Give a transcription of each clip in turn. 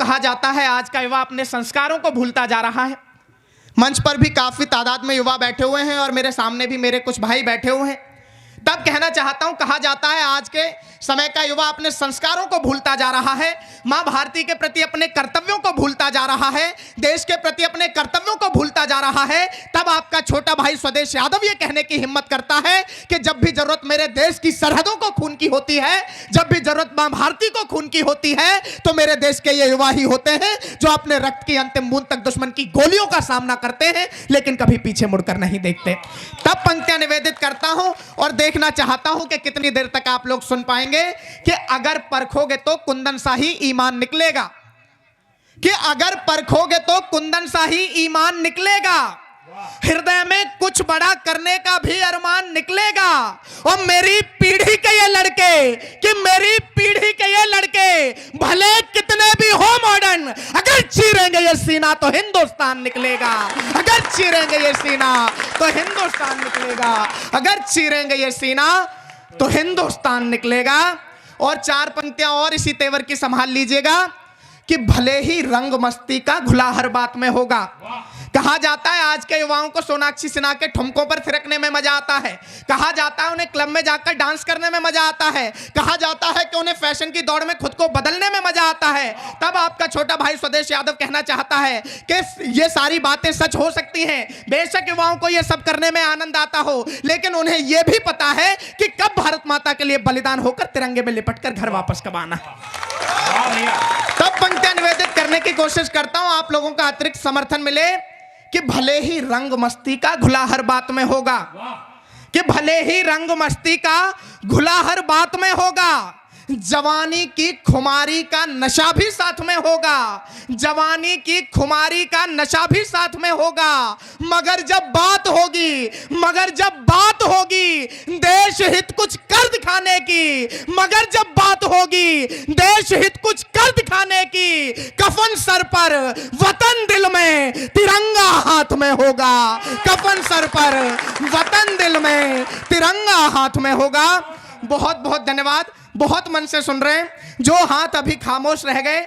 कहा जाता है आज का युवा अपने संस्कारों को भूलता जा रहा है। मंच पर भी काफी तादाद में युवा बैठे हुए हैं और मेरे सामने भी मेरे कुछ भाई बैठे हुए हैं। तब कहना चाहता हूं, कहा जाता है आज के समय का युवा अपने संस्कारों को भूलता जा रहा है, मां भारती के प्रति अपने कर्तव्यों को भूलता जा रहा है, देश के प्रति अपने कर्तव्यों को भूलता जा रहा है। तब आपका छोटा भाई स्वदेश यादव ये कहने की हिम्मत करता है कि जब भी जरूरत मेरे देश की सरहदों को खून की होती है, जब भी जरूरत मां भारती को खून की होती है, तो मेरे देश के ये युवा ही होते हैं जो अपने रक्त की अंतिम बूंद तक दुश्मन की गोलियों का सामना करते हैं, लेकिन कभी पीछे मुड़कर नहीं देखते। तब पंक्तियां निवेदित करता हूं और देखना चाहता हूं कि कितनी देर तक आप लोग सुन पाएंगे कि अगर परखोगे तो कुंदन सा ही ईमान निकलेगा, कि अगर परखोगे तो कुंदन सा ही ईमान निकलेगा, हृदय में कुछ बड़ा करने का भी अरमान निकलेगा। और मेरी पीढ़ी के ये लड़के, कि मेरी पीढ़ी के ये लड़के भले कितने भी हो मॉडर्न, अगर चीरेंगे ये सीना तो हिंदुस्तान निकलेगा, अगर चीरेंगे ये सीना तो हिंदुस्तान निकलेगा, अगर चीरेंगे ये सीना तो हिंदुस्तान निकलेगा। और चार पंक्तियां और इसी तेवर की संभाल लीजिएगा कि भले ही रंग मस्ती का घुला हर बात में होगा। कहा जाता है आज के युवाओं को सोनाक्षी सिन्हा के ठुमकों पर थिरकने में मजा आता है, कहा जाता है उन्हें क्लब में जाकर डांस करने में मजा आता है, कहा जाता है कि उन्हें फैशन की दौड़ में खुद को बदलने में मजा आता है। तब आपका छोटा भाई स्वदेश यादव कहना चाहता है कि ये सारी बातें सच हो सकती हैं, बेशक युवाओं को ये सब करने में आनंद आता हो, लेकिन उन्हें यह भी पता है कि कब भारत माता के लिए बलिदान होकर तिरंगे में लिपट कर घर वापस कब आना है। तब पंक्तियां निवेदित करने की कोशिश करता हूं, आप लोगों का अतिरिक्त समर्थन मिले कि भले ही रंग मस्ती का घुला हर बात में होगा, कि भले ही रंग मस्ती का घुला हर बात में होगा, जवानी की खुमारी का नशा भी साथ में होगा, जवानी की खुमारी का नशा भी साथ में होगा, मगर जब बात होगी, मगर जब बात होगी देश हित कुछ कर दिखाने की, मगर जब बात होगी देश हित कुछ कर दिखाने की, कफन सर पर वतन दिल में तिरंगा हाथ में होगा, कफन सर पर वतन दिल में तिरंगा हाथ में होगा। बहुत बहुत धन्यवाद, बहुत मन से सुन रहे हैं। जो हाथ अभी खामोश रह गए,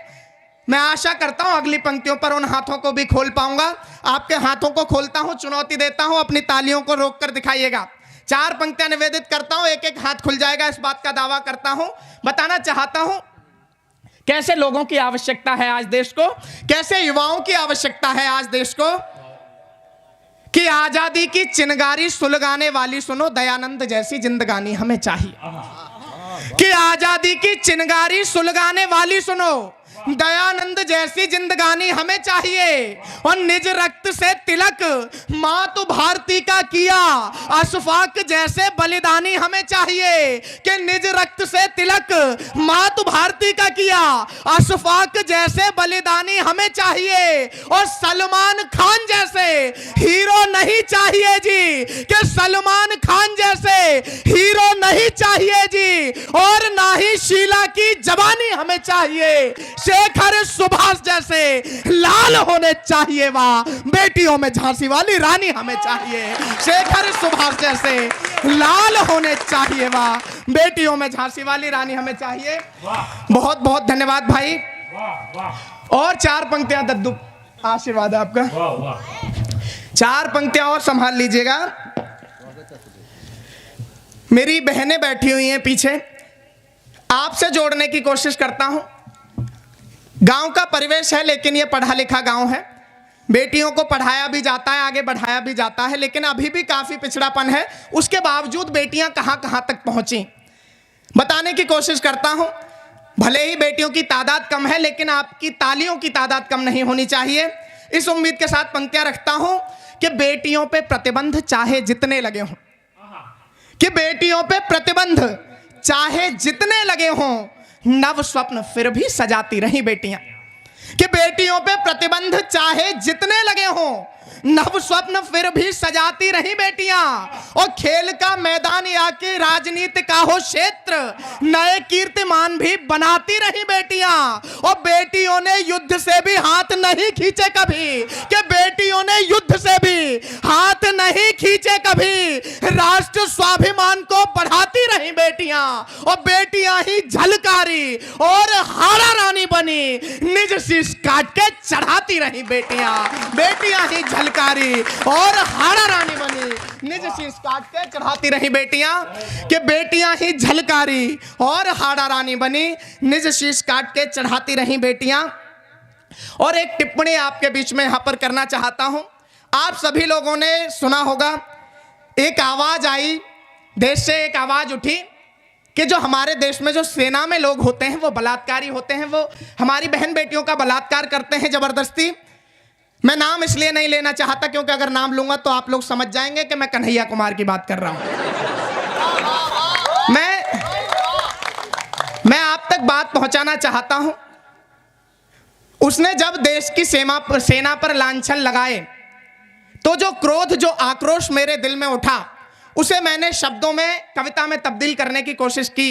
मैं आशा करता हूं अगली पंक्तियों पर उन हाथों को भी खोल पाऊंगा। आपके हाथों को खोलता हूं, चुनौती देता हूं, अपनी तालियों को रोककर दिखाइएगा। चार पंक्तियां निवेदित करता हूं, एक एक हाथ खुल जाएगा, इस बात का दावा करता हूं। बताना चाहता हूं कैसे लोगों की आवश्यकता है आज देश को, कैसे युवाओं की आवश्यकता है आज देश को, कि आजादी की चिनगारी सुलगाने वाली सुनो दयानंद जैसी जिंदगानी हमें चाहिए, कि आजादी की चिनगारी सुलगाने वाली सुनो दयानंद जैसी जिंदगानी हमें चाहिए। और निज रक्त से तिलक मातु भारती का किया अशफाक जैसे बलिदानी हमें चाहिए, कि निज रक्त से तिलक मातु भारती का किया अशफाक जैसे बलिदानी हमें चाहिए। और सलमान खान जैसे हीरो नहीं चाहिए जी, कि सलमान खान जैसे हीरो नहीं चाहिए जी, और ना ही शीला की जवानी हमें चाहिए। शेखर सुभाष जैसे लाल होने चाहिए, वाह बेटियों में झांसी वाली रानी हमें चाहिए। शेखर सुभाष जैसे लाल होने चाहिए, वाह बेटियों में झांसी वाली रानी हमें चाहिए। बहुत बहुत धन्यवाद भाई। और चार पंक्तियां दद्दू, आशीर्वाद आपका। चार पंक्तियां और संभाल लीजिएगा। मेरी बहनें बैठी हुई हैं पीछे, आपसे जोड़ने की कोशिश करता हूं। गांव का परिवेश है, लेकिन ये पढ़ा लिखा गांव है, बेटियों को पढ़ाया भी जाता है, आगे बढ़ाया भी जाता है, लेकिन अभी भी काफी पिछड़ापन है। उसके बावजूद बेटियां कहां कहां तक पहुंची, बताने की कोशिश करता हूं। भले ही बेटियों की तादाद कम है, लेकिन आपकी तालियों की तादाद कम नहीं होनी चाहिए। इस उम्मीद के साथ पंक्तियां रखता हूं कि बेटियों पे प्रतिबंध चाहे जितने लगे हों, कि बेटियों पे प्रतिबंध चाहे जितने लगे हों, नव स्वप्न फिर भी सजाती रही बेटियां, कि बेटियों पे प्रतिबंध चाहे जितने लगे हों, नव स्वप्न फिर भी सजाती रही बेटियां, और खेल का मैदान या कि राजनीति का हो क्षेत्र नए कीर्तिमान भी बनाती रही बेटियां। और बेटियों ने युद्ध से भी हाथ नहीं खींचे कभी, कि बेटियों ने युद्ध से भी हाथ नहीं खींचे कभी, राष्ट्र स्वाभिमान को बढ़ाती रही बेटियां, और बेटियां ही झलकारी और हाड़ा रानी बनी, निज शीश काट के चढ़ाती रही बेटियां। बेटियां ही झलकारी और हाड़ा रानी बनी, निज शीश काट के चढ़ाती रही बेटियां, कि बेटियां ही झलकारी और हाड़ा रानी बनी, निज शीश काट के चढ़ाती रही बेटियां। और एक टिप्पणी आपके बीच में यहां पर करना चाहता हूं। आप सभी लोगों ने सुना होगा, एक आवाज आई, देश से एक आवाज उठी कि जो हमारे देश में जो सेना में लोग होते हैं वो बलात्कारी होते हैं, वो हमारी बहन बेटियों का बलात्कार करते हैं जबरदस्ती। मैं नाम इसलिए नहीं लेना चाहता क्योंकि अगर नाम लूंगा तो आप लोग समझ जाएंगे कि मैं कन्हैया कुमार की बात कर रहा हूं। मैं आप तक बात पहुंचाना चाहता हूं। उसने जब देश की सेना पर लांछन लगाए तो जो क्रोध, जो आक्रोश मेरे दिल में उठा, उसे मैंने शब्दों में, कविता में तब्दील करने की कोशिश की।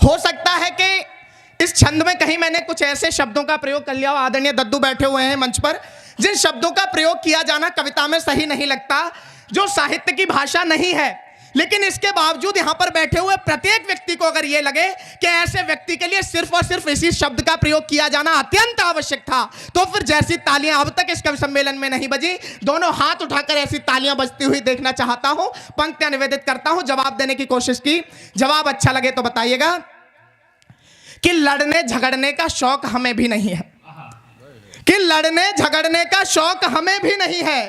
हो सकता है कि इस छंद में कहीं मैंने कुछ ऐसे शब्दों का प्रयोग कर लिया हो, आदरणीय दद्दू बैठे हुए हैं मंच पर, जिन शब्दों का प्रयोग किया जाना कविता में सही नहीं लगता, जो साहित्य की भाषा नहीं है। लेकिन इसके बावजूद यहां पर बैठे हुए प्रत्येक व्यक्ति को अगर यह लगे कि ऐसे व्यक्ति के लिए सिर्फ और सिर्फ इसी शब्द का प्रयोग किया जाना अत्यंत आवश्यक था, तो फिर जैसी तालियां अब तक इस कवि सम्मेलन में नहीं बजी, दोनों हाथ उठाकर ऐसी तालियां बजती हुई देखना चाहता हूं। पंक्तियां निवेदित करता हूं, जवाब देने की कोशिश की। जवाब अच्छा लगे तो बताइएगा कि लड़ने झगड़ने का शौक हमें भी नहीं है, कि लड़ने झगड़ने का शौक हमें भी नहीं है,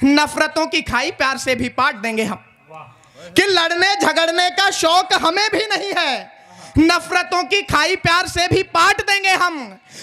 नफरतों की खाई प्यार से भी पाट देंगे हम। कि लड़ने झगड़ने का शौक हमें भी नहीं है, नफरतों की खाई प्यार से भी पाट देंगे हम,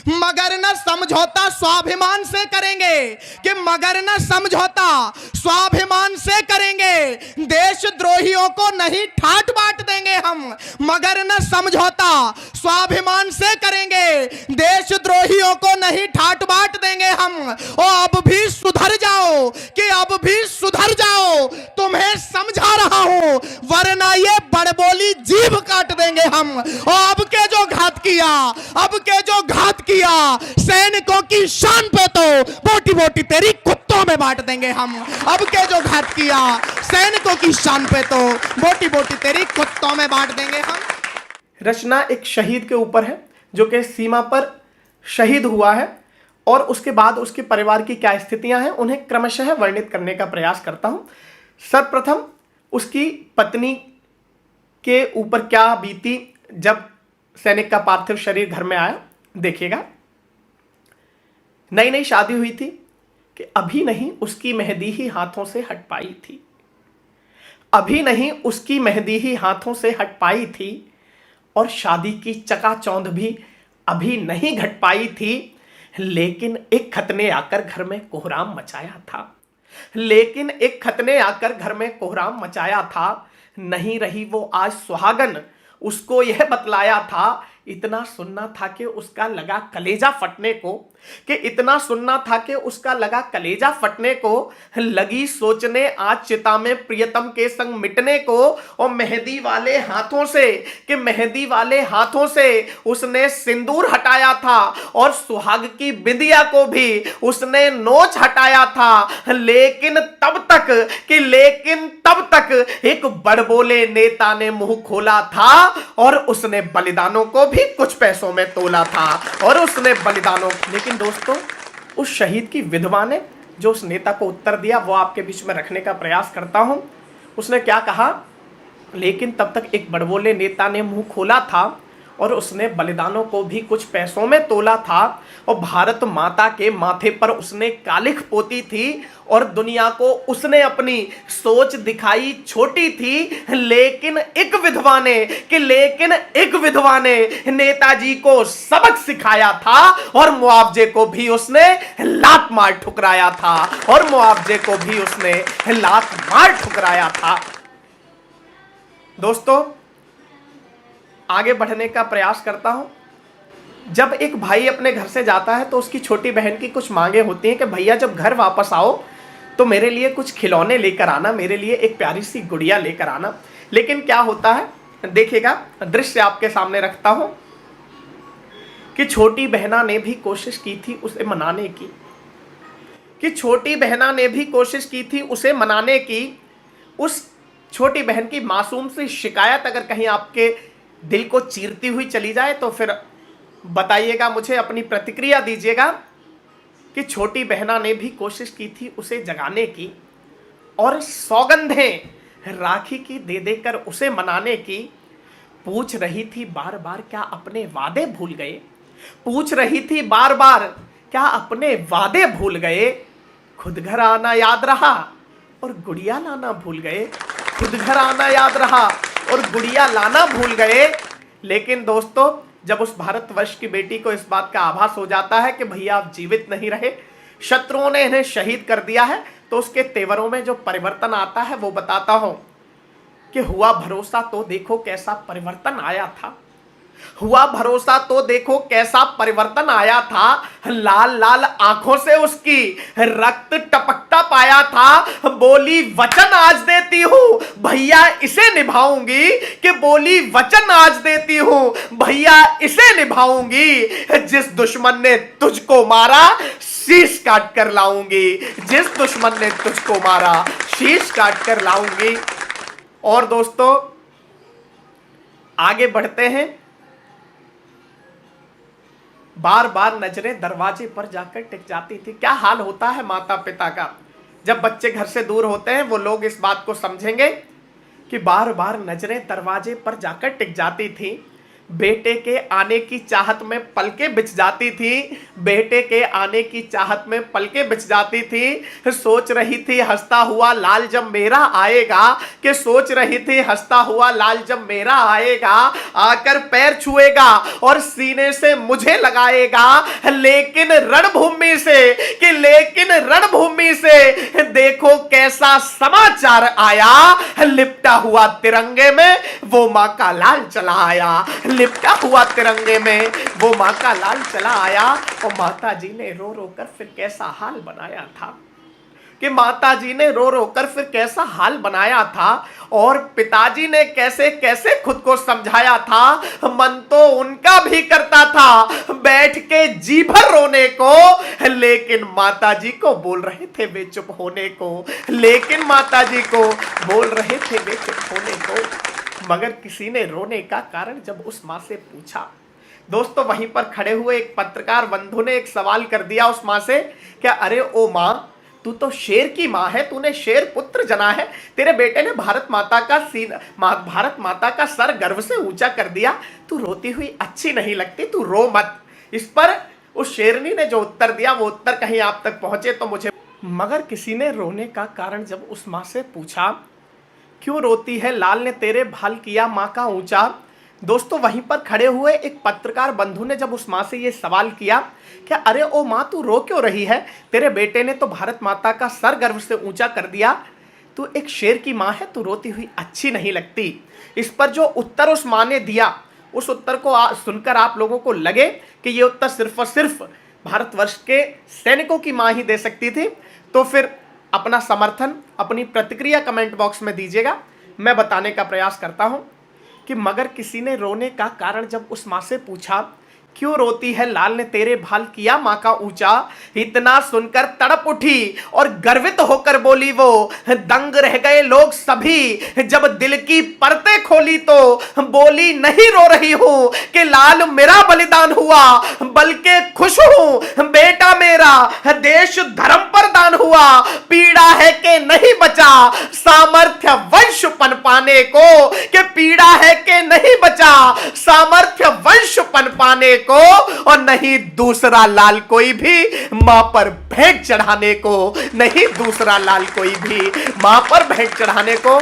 मगर न समझौता स्वाभिमान से करेंगे, कि मगर न समझौता स्वाभिमान से करेंगे, देशद्रोहियों को नहीं ठाट बाट देंगे हम, मगर न समझौता स्वाभिमान से करेंगे, देशद्रोहियों को नहीं ठाट बाट देंगे हम। और अब भी सुधर जाओ, कि अब भी सुधर जाओ, तुम्हें समझा रहा हूं, वरना ये बड़बोली जीभ काट देंगे हम। और अब के जो घात किया, अब के जो घात किया, सैनिकों की शान पे तो बोटी बोटी तेरी कुत्तों में बांट देंगे हम। अब के जो घात किया, सैनिकों की शान पे तो बोटी बोटी तेरी कुत्तों में बांट देंगे हम। रचना एक शहीद के ऊपर है जो कि सीमा पर शहीद हुआ है, और उसके बाद उसके परिवार की क्या स्थितियां हैं उन्हें क्रमशः वर्णित करने का प्रयास करता हूं। सर्वप्रथम उसकी पत्नी के ऊपर क्या बीती जब सैनिक का पार्थिव शरीर घर में आया, देखिएगा। नई नई शादी हुई थी कि अभी नहीं उसकी मेहंदी ही हाथों से हट पाई थी, अभी नहीं उसकी मेहंदी ही हाथों से हट पाई थी, और शादी की चकाचौंध भी अभी नहीं घट पाई थी, लेकिन एक खत ने आकर घर में कोहराम मचाया था, लेकिन एक खत ने आकर घर में कोहराम मचाया था। नहीं रही वो आज सुहागन, उसको यह बतलाया था, इतना सुनना था कि उसका लगा कलेजा फटने को, कि इतना सुनना था कि उसका लगा कलेजा फटने को, लगी सोचने आज चिता में प्रियतम के संग मिटने को, और मेहंदी वाले हाथों से, कि मेहंदी वाले हाथों से उसने सिंदूर हटाया था, और सुहाग की बिंदिया को भी उसने नोच हटाया था, लेकिन तब तक, कि लेकिन तब तक एक बड़बोले नेता ने मुंह खोला था, और उसने बलिदानों को भी कुछ पैसों में तोला था, और उसने बलिदानों। लेकिन दोस्तों, उस शहीद की विधवा ने जो उस नेता को उत्तर दिया वो आपके बीच में रखने का प्रयास करता हूं। उसने क्या कहा, लेकिन तब तक एक बड़बोले नेता ने मुंह खोला था, और उसने बलिदानों को भी कुछ पैसों में तोला था, और भारत माता के माथे पर उसने कालिख पोती थी, और दुनिया को उसने अपनी सोच दिखाई छोटी थी, लेकिन एक विधवा ने, कि लेकिन एक विधवा ने नेताजी को सबक सिखाया था, और मुआवजे को भी उसने लात मार ठुकराया था, और मुआवजे को भी उसने लात मार ठुकराया था। दोस्तों, आगे बढ़ने का प्रयास करता हूं। जब एक भाई अपने घर से जाता है तो उसकी छोटी बहन की कुछ मांगे होती हैं कि भैया जब घर वापस आओ तो मेरे लिए कुछ खिलौने लेकर आना, मेरे लिए एक प्यारी सी गुड़िया लेकर आना। लेकिन क्या होता है, देखिएगा दृश्य आपके सामने रखता हूं कि छोटी बहना ने भी कोशिश की थी उसे मनाने की, कि छोटी बहना ने भी कोशिश की थी उसे मनाने की। उस छोटी बहन की मासूम सी शिकायत अगर कहीं आपके दिल को चीरती हुई चली जाए तो फिर बताइएगा, मुझे अपनी प्रतिक्रिया दीजिएगा कि छोटी बहना ने भी कोशिश की थी उसे जगाने की और सौगंधें राखी की दे देकर उसे मनाने की। पूछ रही थी बार बार क्या अपने वादे भूल गए, पूछ रही थी बार बार क्या अपने वादे भूल गए। खुद घर आना याद रहा और गुड़िया लाना भूल गए, खुद घर आना याद रहा और गुड़िया लाना भूल गए। लेकिन दोस्तों, जब उस भारतवर्ष की बेटी को इस बात का आभास हो जाता है कि भैया आप जीवित नहीं रहे, शत्रुओं ने इन्हें शहीद कर दिया है, तो उसके तेवरों में जो परिवर्तन आता है वो बताता हूं कि हुआ भरोसा तो देखो कैसा परिवर्तन आया था, हुआ भरोसा तो देखो कैसा परिवर्तन आया था। लाल लाल आंखों से उसकी रक्त टपकता पाया था। बोली वचन आज देती हूं भैया इसे निभाऊंगी, कि बोली वचन आज देती हूं भैया इसे निभाऊंगी। जिस दुश्मन ने तुझको मारा शीश काट कर लाऊंगी, जिस दुश्मन ने तुझको मारा शीश काट कर लाऊंगी। और दोस्तों आगे बढ़ते हैं। बार बार नजरें दरवाजे पर जाकर टिक जाती थी। क्या हाल होता है माता पिता का जब बच्चे घर से दूर होते हैं। वो लोग इस बात को समझेंगे कि बार बार नजरें दरवाजे पर जाकर टिक जाती थी। बेटे के आने की चाहत में पलकें बिछ जाती थी, बेटे के आने की चाहत में पलकें बिछ जाती थी। सोच रही थी हंसता हुआ लाल जब मेरा आएगा, कि सोच रही थी हंसता हुआ लाल जब मेरा आएगा, आकर पैर छुएगा और सीने से मुझे लगाएगा। लेकिन रणभूमि से, कि लेकिन रणभूमि से देखो कैसा समाचार आया। लिपटा हुआ तिरंगे में वो मां का लाल चला आया, लिपटा हुआ तिरंगे में वो मां का लाल चला आया। और माता जी ने रो रो कर फिर कैसा हाल बनाया था, कि माता जी ने रो रो कर फिर कैसा हाल बनाया था। और पिताजी ने कैसे कैसे खुद को समझाया था। मन तो उनका भी करता था बैठ के जी भर रोने को, लेकिन माता जी को बोल रहे थे वे चुप होने को, लेकिन माता जी को बोल रहे थे वे चुप होने को। मगर किसी ने रोने का कारण जब उस मां से पूछा, दोस्तों वहीं पर खड़े हुए एक पत्रकार बंधु ने एक सवाल कर दिया उस मां से, क्या अरे ओ मां, तू तो शेर की मां है, तूने शेर पुत्र जना है, तेरे बेटे ने भारत माता का सर गर्व से ऊंचा कर दिया, तू रोती हुई अच्छी नहीं लगती, तू रो मत। इस पर उस शेरनी ने जो उत्तर दिया वो उत्तर कहीं आप तक पहुंचे तो मुझे। मगर किसी ने रोने का कारण जब उस मां से पूछा, क्यों रोती है, लाल ने तेरे भाल किया मां का ऊंचा। दोस्तों वहीं पर खड़े हुए एक पत्रकार बंधु ने जब उस मां से ये सवाल किया, क्या अरे ओ मां तू रो क्यों रही है, तेरे बेटे ने तो भारत माता का सर गर्व से ऊंचा कर दिया, तू एक शेर की मां है, तू रोती हुई अच्छी नहीं लगती। इस पर जो उत्तर उस मां ने दिया, उस उत्तर को सुनकर आप लोगों को लगे कि ये उत्तर सिर्फ और सिर्फ भारतवर्ष के सैनिकों की मां ही दे सकती थी, तो फिर अपना समर्थन, अपनी प्रतिक्रिया कमेंट बॉक्स में दीजिएगा। मैं बताने का प्रयास करता हूं कि मगर किसी ने रोने का कारण जब उस मां से पूछा, क्यों रोती है, लाल ने तेरे भाल किया मां का ऊंचा। इतना सुनकर तड़प उठी और गर्वित होकर बोली वो, दंग रह गए लोग सभी जब दिल की परतें खोली तो। बोली नहीं रो रही हूं कि लाल मेरा बलिदान हुआ, बल्कि खुश हूं बेटा मेरा देश धर्म पर दान हुआ। पीड़ा है कि नहीं बचा सामर्थ्य वंश पन पाने को, कि पीड़ा है कि नहीं बचा सामर्थ्य वंश पन पाने को, और नहीं दूसरा लाल कोई भी मां पर भेंट चढ़ाने को, नहीं दूसरा लाल कोई भी मां पर भेंट चढ़ाने को।